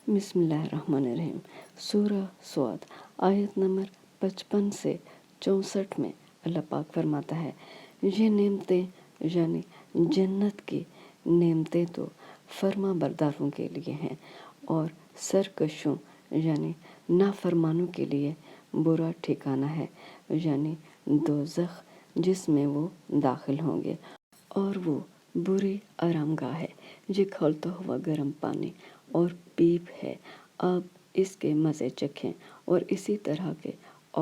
بسم اللہ الرحمن الرحیم۔ سورہ صاد آیت نمبر 55 سے 64 میں اللہ پاک فرماتا ہے، یہ نعمتیں یعنی جنت کی نعمتیں تو فرما برداروں کے لیے ہیں اور سرکشوں یعنی نافرمانوں کے لیے برا ٹھکانہ ہے، یعنی دوزخ، جس میں وہ داخل ہوں گے اور وہ بری آرام گاہ ہے۔ یہ کھولتا ہوا گرم پانی اور پیپ ہے، اب اس کے مزے چکھیں، اور اسی طرح کے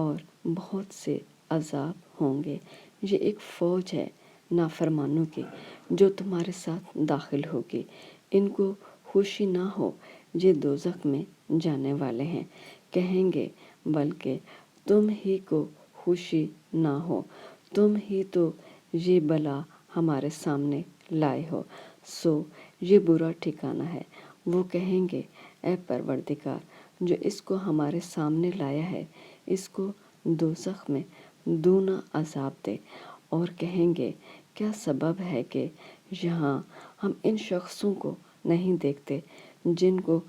اور بہت سے عذاب ہوں گے۔ یہ ایک فوج ہے نافرمانوں کی جو تمہارے ساتھ داخل ہوگی، ان کو خوشی نہ ہو، یہ دوزخ میں جانے والے ہیں۔ کہیں گے بلکہ تم ہی کو خوشی نہ ہو، تم ہی تو یہ بلا ہمارے سامنے لائے ہو، سو یہ برا ٹھکانہ ہے۔ وہ کہیں گے، اے پروردگار، جو اس کو ہمارے سامنے لایا ہے، اس کو دوزخ میں دونا عذاب دے۔ اور کہیں گے، کیا سبب ہے کہ یہاں ہم ان شخصوں کو نہیں دیکھتے جن کو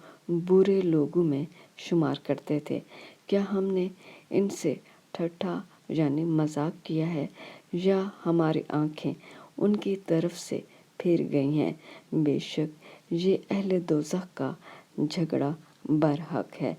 برے لوگوں میں شمار کرتے تھے؟ کیا ہم نے ان سے ٹھٹھا یعنی مذاق کیا ہے، یا ہماری آنکھیں ان کی طرف سے پھر گئی ہیں؟ بے شک یہ اہل دوزخ کا جھگڑا برحق ہے۔